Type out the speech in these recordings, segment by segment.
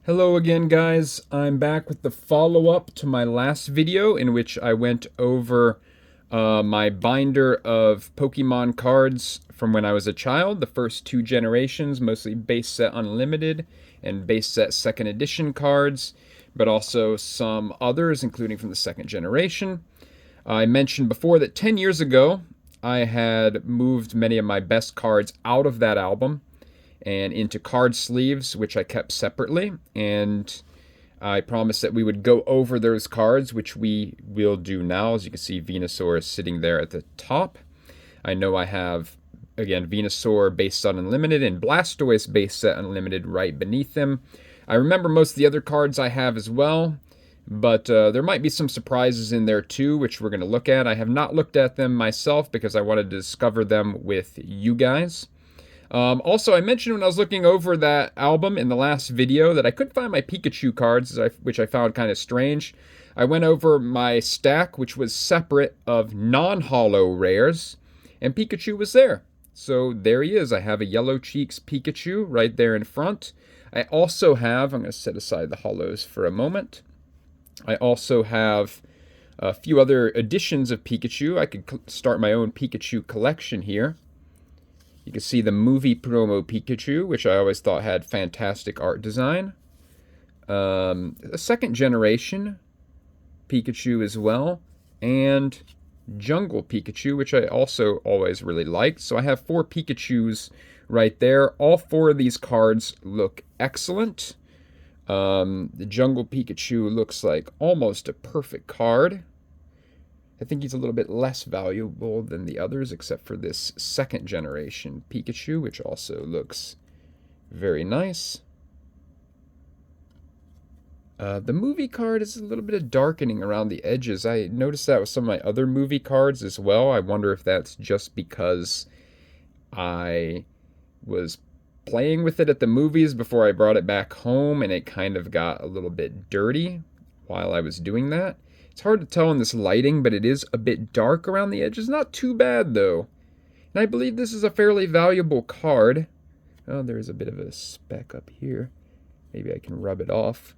Hello again, guys. I'm back with the follow-up to my last video in which I went over my binder of Pokemon cards from when I was a child, the first two generations, mostly base set unlimited and base set second edition cards, but also some others, including from the second generation. I mentioned before that 10 years ago, I had moved many of my best cards out of that album and into card sleeves, which I kept separately. And I promised that we would go over those cards, which we will do now. As you can see, Venusaur is sitting there at the top. I know I have, again, Venusaur base set unlimited and Blastoise base set unlimited right beneath them. I remember most of the other cards I have as well, but there might be some surprises in there too, which we're going to look at. I have not looked at them myself because I wanted to discover them with you guys. Also, I mentioned when I was looking over that album in the last video that I couldn't find my Pikachu cards, which I found kind of strange. I went over my stack, which was separate of non-holo rares, and Pikachu was there. So there he is. I have a Yellow Cheeks Pikachu right there in front. I also have, I'm going to set aside the holos for a moment. I also have a few other editions of Pikachu. I could start my own Pikachu collection here. You can see the movie promo Pikachu, which I always thought had fantastic art design. A second generation Pikachu as well. And Jungle Pikachu, which I also always really liked. So I have 4 Pikachus right there. All 4 of these cards look excellent. The Jungle Pikachu looks like almost a perfect card. I think he's a little bit less valuable than the others, except for this second generation Pikachu, which also looks very nice. The movie card is a little bit of darkening around the edges. I noticed that with some of my other movie cards as well. I wonder if that's just because I was playing with it at the movies before I brought it back home, and it kind of got a little bit dirty while I was doing that. It's hard to tell in this lighting, but it is a bit dark around the edges. Not too bad, though. And I believe this is a fairly valuable card. Oh, there's a bit of a speck up here. Maybe I can rub it off.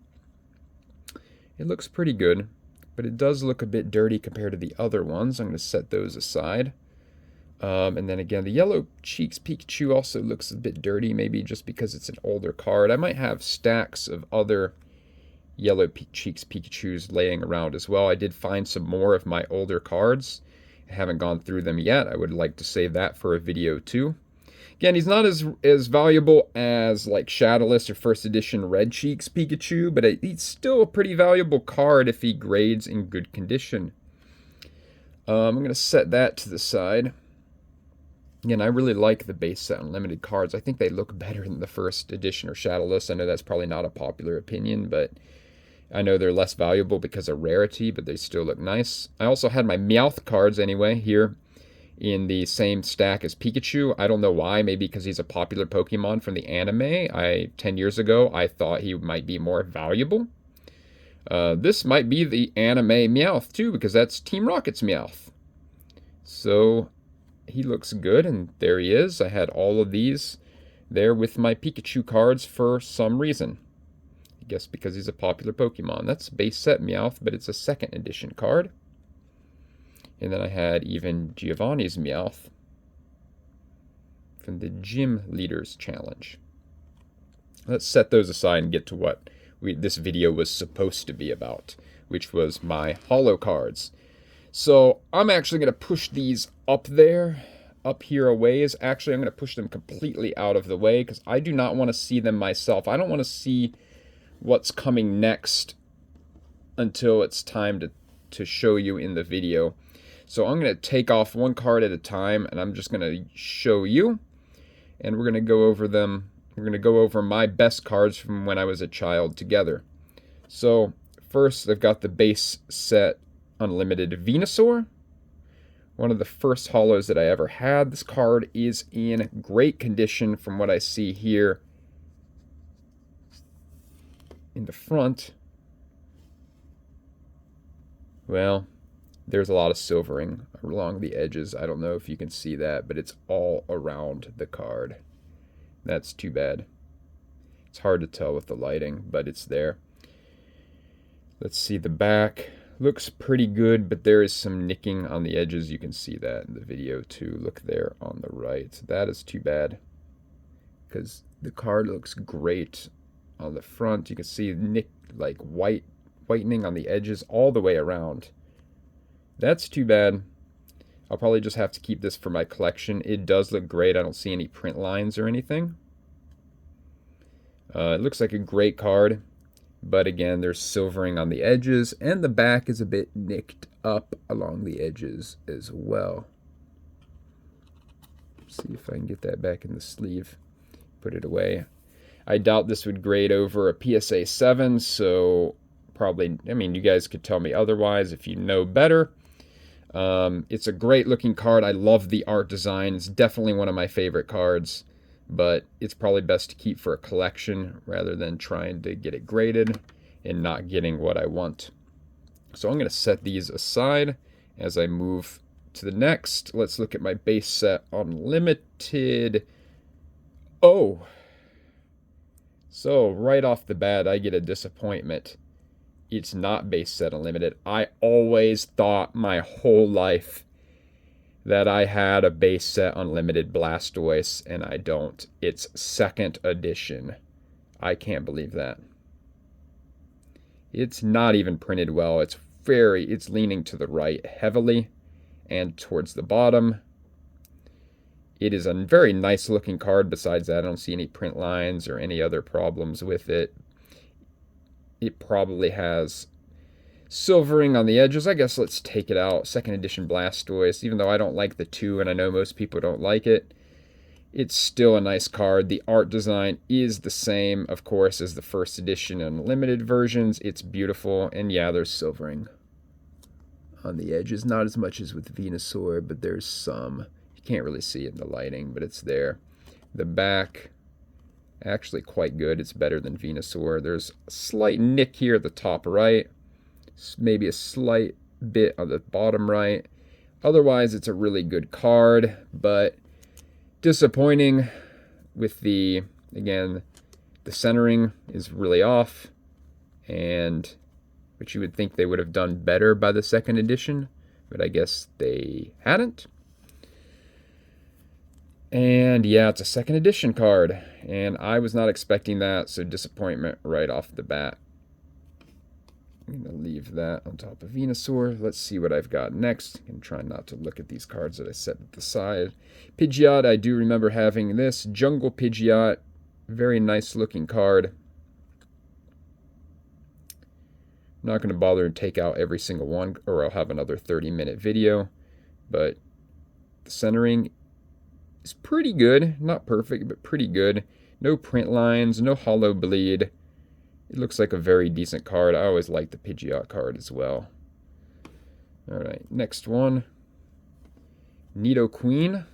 It looks pretty good, but it does look a bit dirty compared to the other ones. I'm going to set those aside. And then again, the Yellow Cheeks Pikachu also looks a bit dirty, maybe just because it's an older card. I might have stacks of other Yellow Cheeks Pikachus laying around as well. I did find some more of my older cards. I haven't gone through them yet. I would like to save that for a video too. Again, he's not as valuable as like Shadowless or first edition Red Cheeks Pikachu, but he's still a pretty valuable card if he grades in good condition. I'm going to set that to the side. Again, I really like the base set unlimited cards. I think they look better than the first edition or Shadowless. I know that's probably not a popular opinion, but I know they're less valuable because of rarity, but they still look nice. I also had my Meowth cards anyway here in the same stack as Pikachu. I don't know why. Maybe because he's a popular Pokemon from the anime. 10 years ago, I thought he might be more valuable. This might be the anime Meowth too, because that's Team Rocket's Meowth. So he looks good, and there he is. I had all of these there with my Pikachu cards for some reason. I guess because he's a popular Pokemon. That's base set Meowth, but it's a second edition card. And then I had even Giovanni's Meowth from the Gym Leaders Challenge. Let's set those aside and get to what this video was supposed to be about, which was my holo cards. So I'm actually going to push these up here a ways. Actually, I'm going to push them completely out of the way because I do not want to see them myself. I don't want to see what's coming next until it's time to show you in the video. So I'm going to take off one card at a time, and I'm just going to show you, and we're going to go over them. We're going to go over my best cards from when I was a child together. So first, I've got the base set unlimited Venusaur, one of the first holos that I ever had. This card is in great condition from what I see here in the front. Well, there's a lot of silvering along the edges. I don't know if you can see that, but it's all around the card. That's too bad. It's hard to tell with the lighting, but it's there. Let's see the back. Looks pretty good, but there is some nicking on the edges. You can see that in the video too. Look there on the right. That is too bad, because the card looks great on the front. You can see like whitening on the edges all the way around. That's too bad. I'll probably just have to keep this for my collection. It does look great. I don't see any print lines or anything. It looks like a great card, but again, there's silvering on the edges, and the back is a bit nicked up along the edges as well. See if I can get that back in the sleeve. Put it away. I doubt this would grade over a PSA 7, so probably, I mean, you guys could tell me otherwise if you know better. It's a great looking card. I love the art design. It's definitely one of my favorite cards, but it's probably best to keep for a collection rather than trying to get it graded and not getting what I want. So I'm going to set these aside as I move to the next. Let's look at my base set Unlimited. Oh, so right off the bat, I get a disappointment. It's not base set Unlimited. I always thought my whole life that I had a base set Unlimited Blastoise, and I don't. It's second edition. I can't believe that. It's not even printed well. It's leaning to the right heavily and towards the bottom. It is a very nice looking card. Besides that, I don't see any print lines or any other problems with it. It probably has silvering on the edges. I guess let's take it out. Second edition Blastoise, even though I don't like the 2 and I know most people don't like it, it's still a nice card. The art design is the same, of course, as the first edition and limited versions. It's beautiful, and yeah, there's silvering on the edges. Not as much as with Venusaur, but there's some. You can't really see it in the lighting, but it's there. The back, actually quite good. It's better than Venusaur. There's a slight nick here at the top right, maybe a slight bit on the bottom right. Otherwise, it's a really good card, but disappointing with the, again, the centering is really off, and which you would think they would have done better by the second edition, but I guess they hadn't. And yeah, it's a second edition card, and I was not expecting that, so disappointment right off the bat. I'm going to leave that on top of Venusaur. Let's see what I've got next. I'm trying not to look at these cards that I set at the side. Pidgeot, I do remember having this. Jungle Pidgeot, very nice looking card. I'm not going to bother to take out every single one, or I'll have another 30-minute video, but the centering is pretty good. Not perfect, but pretty good. No print lines, no hollow bleed. It looks like a very decent card. I always like the Pidgeot card as well. Alright, next one. Nidoqueen.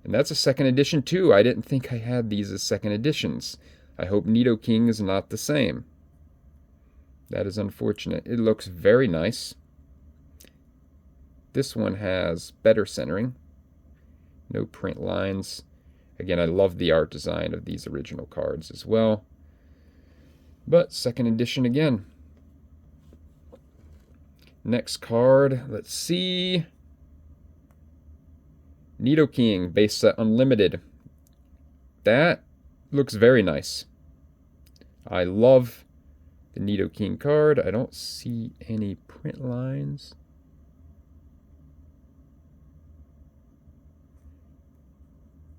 And that's a second edition too. I didn't think I had these as second editions. I hope Nidoking is not the same. That is unfortunate. It looks very nice. This one has better centering. No print lines. Again, I love the art design of these original cards as well. But second edition again. Next card, let's see. Nidoking, base set Unlimited. That looks very nice. I love the Nidoking card. I don't see any print lines.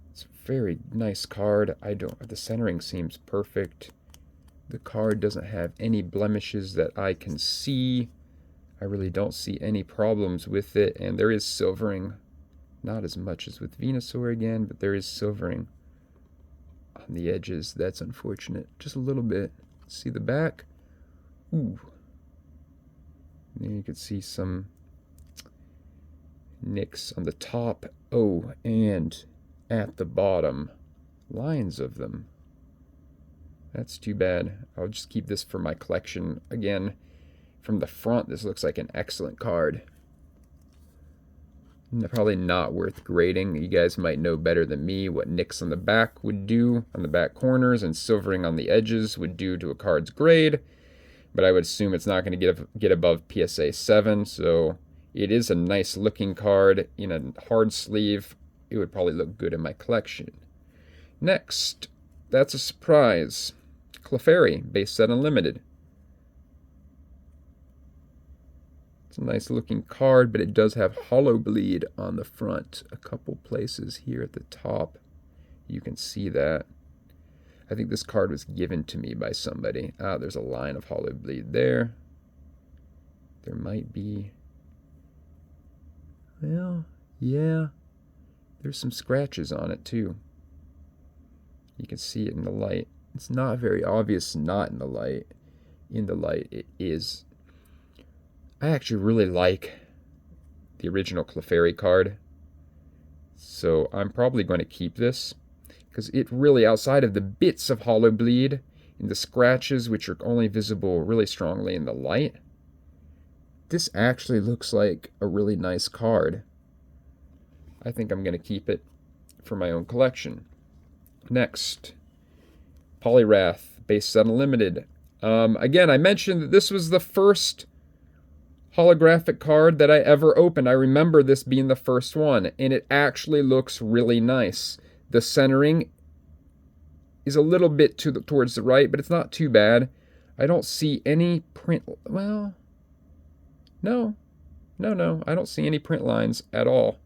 It's a very nice card. The centering seems perfect. The card doesn't have any blemishes that I can see. I really don't see any problems with it, and there is silvering. Not as much as with Venusaur again, but there is silvering on the edges. That's unfortunate. Just a little bit. See the back? Ooh. There you can see some nicks on the top. Oh, and at the bottom. Lines of them. That's too bad. I'll just keep this for my collection. Again, from the front, this looks like an excellent card. Probably not worth grading. You guys might know better than me what nicks on the back would do, on the back corners, and silvering on the edges would do to a card's grade. But I would assume it's not going to get above PSA 7, so it is a nice looking card in a hard sleeve. It would probably look good in my collection. Next, that's a surprise. Clefairy, base set unlimited. It's a nice looking card, but it does have hollow bleed on the front. A couple places here at the top. You can see that. I think this card was given to me by somebody. Ah, there's a line of hollow bleed there. There might be... Well, yeah. There's some scratches on it, too. You can see it in the light. It's not very obvious not in the light. In the light, it is. I actually really like the original Clefairy card. So I'm probably going to keep this. Because it really, outside of the bits of hollow bleed and the scratches, which are only visible really strongly in the light, this actually looks like a really nice card. I think I'm going to keep it for my own collection. Next, Poliwrath, base set unlimited. Again, I mentioned that this was the first holographic card that I ever opened. I remember this being the first one, and it actually looks really nice. The centering is a little bit towards the right, but it's not too bad. I don't see any print... Well, no. I don't see any print lines at all.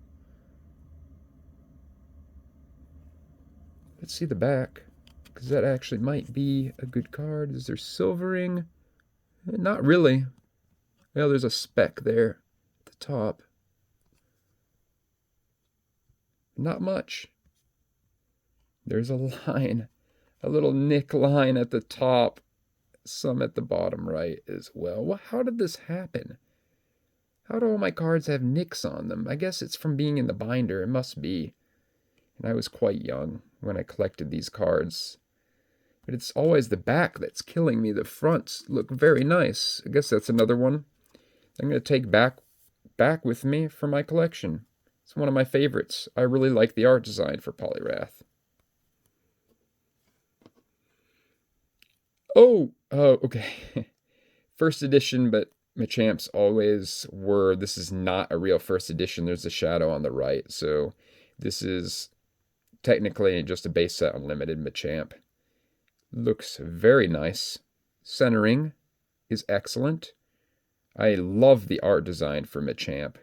Let's see the back, because that actually might be a good card. Is there silvering? Not really. Well, there's a speck there at the top. Not much. There's a line, a little nick line at the top, some at the bottom right as well. How did this happen? How do all my cards have nicks on them? I guess it's from being in the binder. It must be. And I was quite young when I collected these cards. But it's always the back that's killing me. The fronts look very nice. I guess that's another one I'm going to take back with me for my collection. It's one of my favorites. I really like the art design for Poliwrath. Oh, okay. First edition, but Machamps always were. This is not a real first edition. There's a shadow on the right. So this is technically just a base set unlimited Machamp. Looks very nice. Centering is excellent. I love the art design for Machamp.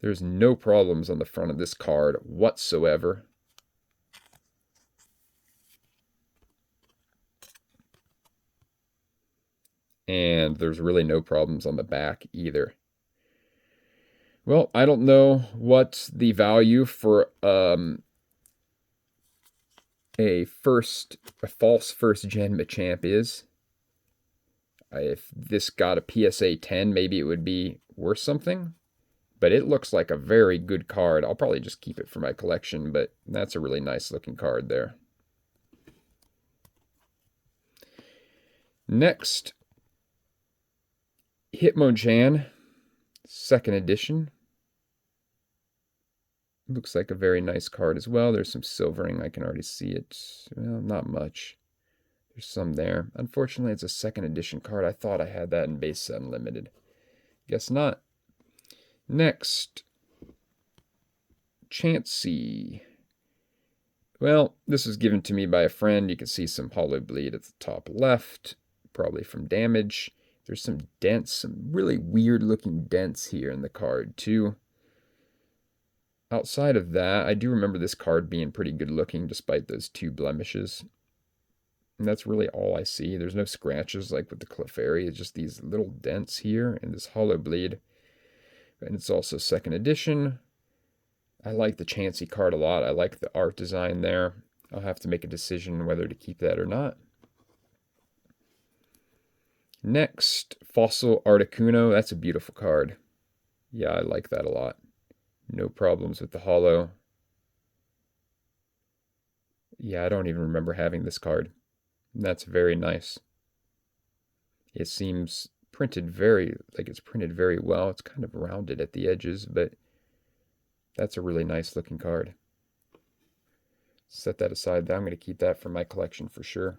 There's no problems on the front of this card whatsoever. And there's really no problems on the back either. Well, I don't know what the value for a false first gen Machamp is. If this got a PSA 10, maybe it would be worth something. But it looks like a very good card. I'll probably just keep it for my collection, but that's a really nice looking card there. Next, Hitmonchan, second edition. Looks like a very nice card as well. There's some silvering. I can already see it. Well, not much. There's some there. Unfortunately, it's a second edition card. I thought I had that in base set unlimited. Guess not. Next, Chansey. Well, this was given to me by a friend. You can see some hollow bleed at the top left, probably from damage. There's some dents, some really weird looking dents here in the card too. Outside of that, I do remember this card being pretty good looking despite those two blemishes. And that's really all I see. There's no scratches like with the Clefairy. It's just these little dents here and this hollow bleed. And it's also second edition. I like the Chansey card a lot. I like the art design there. I'll have to make a decision whether to keep that or not. Next, Fossil Articuno. That's a beautiful card. Yeah, I like that a lot. No problems with the hollow. Yeah, I don't even remember having this card. That's very nice. It seems printed very, like it's printed very well. It's kind of rounded at the edges, but That's a really nice looking card. Set that aside. I'm going to keep that for my collection for sure.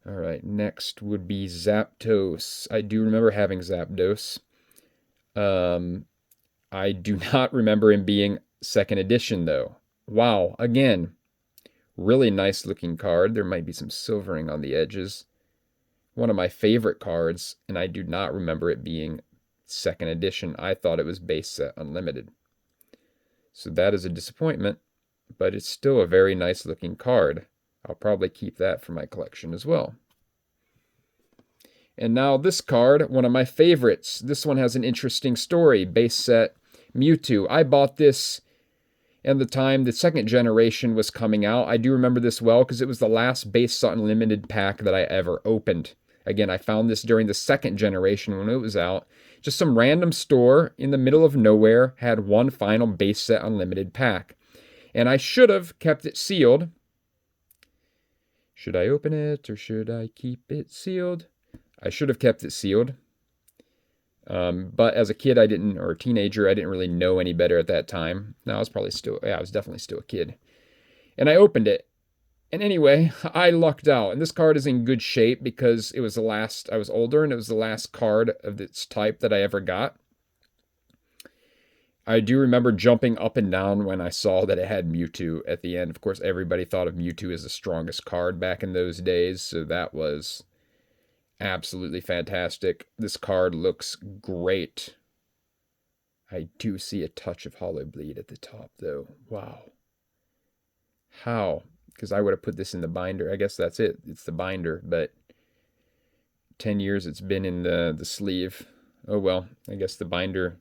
All right, next would be Zapdos. I do remember having Zapdos. I do not remember him being second edition, though. Wow, again, really nice looking card. There might be some silvering on the edges. One of my favorite cards, and I do not remember it being second edition. I thought it was base set unlimited. So that is a disappointment, but it's still a very nice looking card. I'll probably keep that for my collection as well. And now this card, one of my favorites. This one has an interesting story. Base set Mewtwo. I bought this and the time the second generation was coming out. I do remember this well because it was the last base set unlimited pack that I ever opened. Again, I found this during the second generation when it was out. Just some random store in the middle of nowhere had one final base set unlimited pack. And I should have kept it sealed. Should I open it or should I keep it sealed? I should have kept it sealed. But as a kid, or a teenager, I didn't really know any better at that time. No, I was definitely still a kid. And I opened it. And anyway, I lucked out. And this card is in good shape because it was the last, I was older and it was the last card of its type that I ever got. I do remember jumping up and down when I saw that it had Mewtwo at the end. Of course, everybody thought of Mewtwo as the strongest card back in those days, so that was absolutely fantastic. This card looks great. I do see a touch of hollow bleed at the top, though. Wow. How? Because I would have put this in the binder. I guess that's it. It's the binder, but 10 years it's been in the sleeve. Oh, well, I guess the binder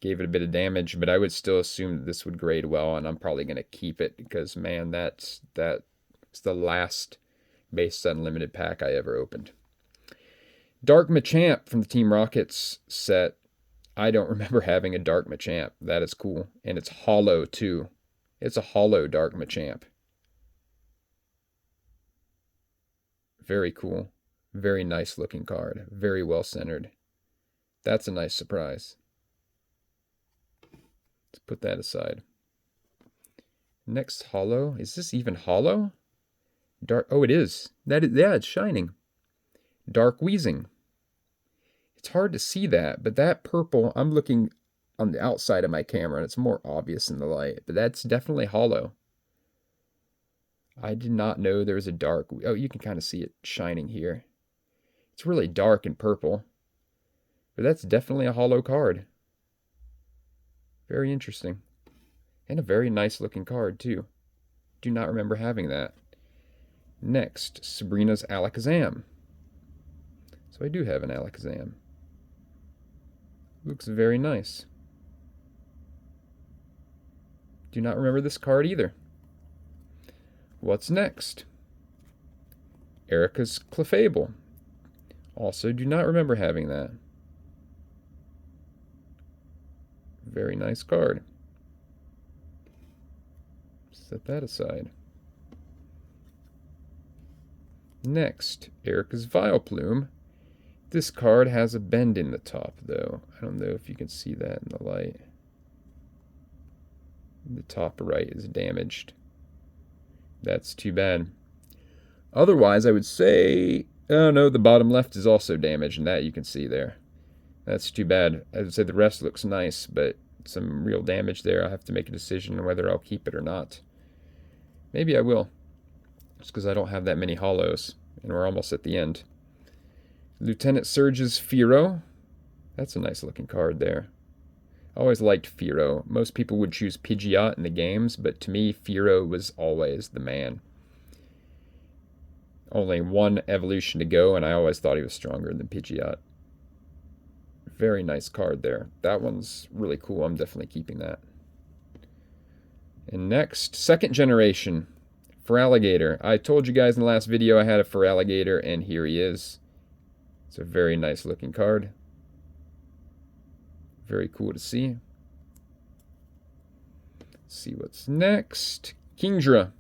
gave it a bit of damage, but I would still assume that this would grade well, and I'm probably going to keep it because, man, that's the last base set unlimited pack I ever opened. Dark Machamp from the Team Rockets set. I don't remember having a Dark Machamp. That is cool. And it's hollow, too. It's a hollow Dark Machamp. Very cool. Very nice looking card. Very well centered. That's a nice surprise. Let's put that aside. Next hollow. Is this even hollow? Dark. Oh, it is. Yeah, it's shining. Dark Weezing. It's hard to see that, but that purple, I'm looking on the outside of my camera, and it's more obvious in the light, but that's definitely hollow. I did not know there was a dark... Oh, you can kind of see it shining here. It's really dark and purple, but that's definitely a hollow card. Very interesting. And a very nice looking card, too. Do not remember having that. Next, Sabrina's Alakazam. So I do have an Alakazam. Looks very nice. Do not remember this card either. What's next? Erica's Clefable. Also do not remember having that. Very nice card. Set that aside. Next, Erica's Vileplume. This card has a bend in the top, though. I don't know if you can see that in the light. The top right is damaged. That's too bad. Otherwise, I would say... Oh, no, the bottom left is also damaged, and that you can see there. That's too bad. I would say the rest looks nice, but some real damage there. I'll have to make a decision on whether I'll keep it or not. Maybe I will. Just because I don't have that many hollows, and we're almost at the end. Lieutenant Surge's Fearow. That's a nice looking card there. I always liked Fearow. Most people would choose Pidgeot in the games, but to me, Fearow was always the man. Only one evolution to go, and I always thought he was stronger than Pidgeot. Very nice card there. That one's really cool. I'm definitely keeping that. And next, second generation. Feraligatr. I told you guys in the last video I had a Feraligatr, and here he is. It's a very nice looking card. Very cool to see. Let's see what's next. Kingdra.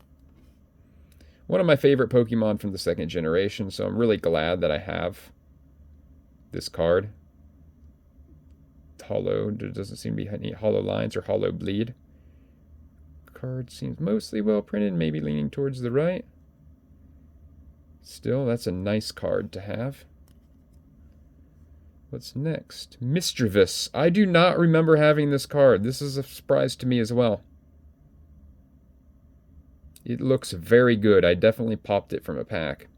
One of my favorite Pokemon from the second generation, so I'm really glad that I have this card. hollow. There doesn't seem to be any hollow lines or hollow bleed. Card seems mostly well printed, maybe leaning towards the right. Still, that's a nice card to have. What's next? Mischievous. I do not remember having this card. This is a surprise to me as well. It looks very good. I definitely popped it from a pack.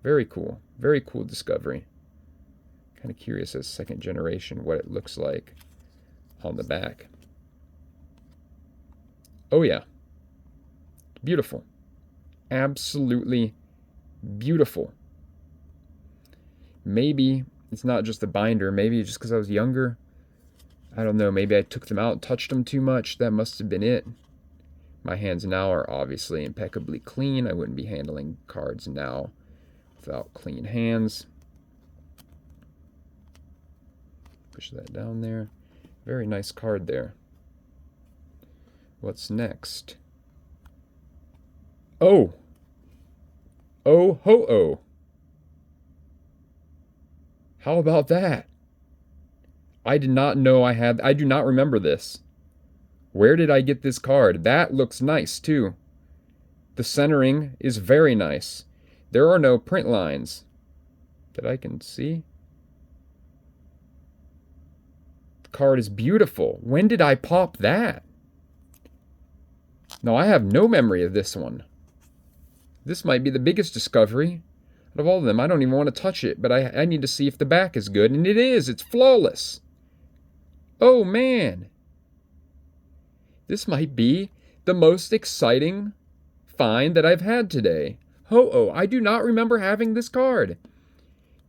Very cool. Very cool discovery. Kind of curious as second generation what it looks like on the back. Oh yeah. Beautiful. Absolutely beautiful. Maybe it's not just the binder. Maybe just because I was younger. I don't know. Maybe I took them out and touched them too much. That must have been it. My hands now are obviously impeccably clean. I wouldn't be handling cards now without clean hands. Push that down there. Very nice card there. What's next? Oh! Oh ho oh! How about that? I did not know I do not remember this. Where did I get this card? That looks nice too. The centering is very nice. There are no print lines that I can see. The card is beautiful. When did I pop that? No, I have no memory of this one. This might be the biggest discovery out of all of them. I don't even want to touch it, but I need to see if the back is good. And it is. It's flawless. Oh, man. This might be the most exciting find that I've had today. Ho-Oh, I do not remember having this card.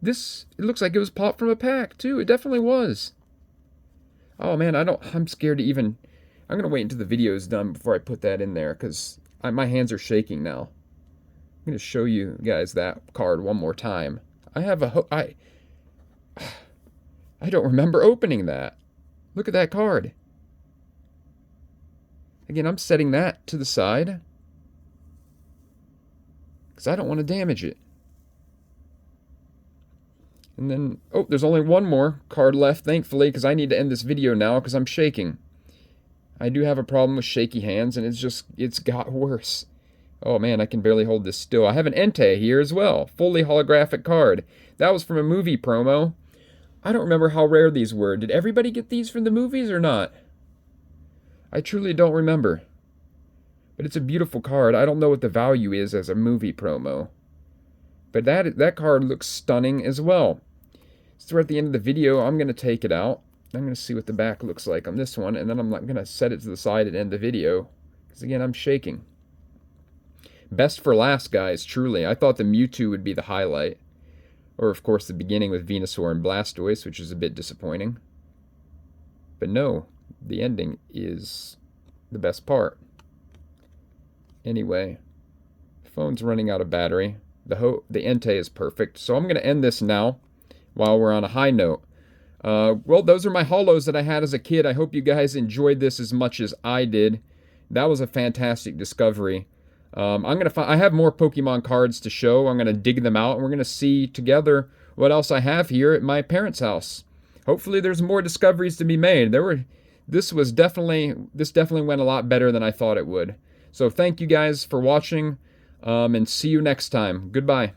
It looks like it was popped from a pack, too. It definitely was. Oh, man, I'm scared to even... I'm going to wait until the video is done before I put that in there, because my hands are shaking now. I'm going to show you guys that card one more time. I have I don't remember opening that. Look at that card. Again, I'm setting that to the side because I don't want to damage it. And then, oh, there's only one more card left, thankfully, because I need to end this video now because I'm shaking. I do have a problem with shaky hands, and it's got worse. Oh man, I can barely hold this still. I have an Entei here as well. Fully holographic card. That was from a movie promo. I don't remember how rare these were. Did everybody get these from the movies or not? I truly don't remember. But it's a beautiful card. I don't know what the value is as a movie promo. But that card looks stunning as well. So we're at the end of the video. I'm going to take it out. I'm going to see what the back looks like on this one. And then I'm going to set it to the side and end the video. Because again, I'm shaking. Best for last, guys, truly. I thought the Mewtwo would be the highlight. Or, of course, the beginning with Venusaur and Blastoise, which is a bit disappointing. But no, the ending is the best part. Anyway, the phone's running out of battery. The Entei is perfect. So I'm going to end this now while we're on a high note. Well, those are my holos that I had as a kid. I hope you guys enjoyed this as much as I did. That was a fantastic discovery. I have more Pokemon cards to show. I'm going to dig them out, and we're going to see together what else I have here at my parents' house. Hopefully there's more discoveries to be made. This definitely went a lot better than I thought it would. So thank you guys for watching, and see you next time. Goodbye.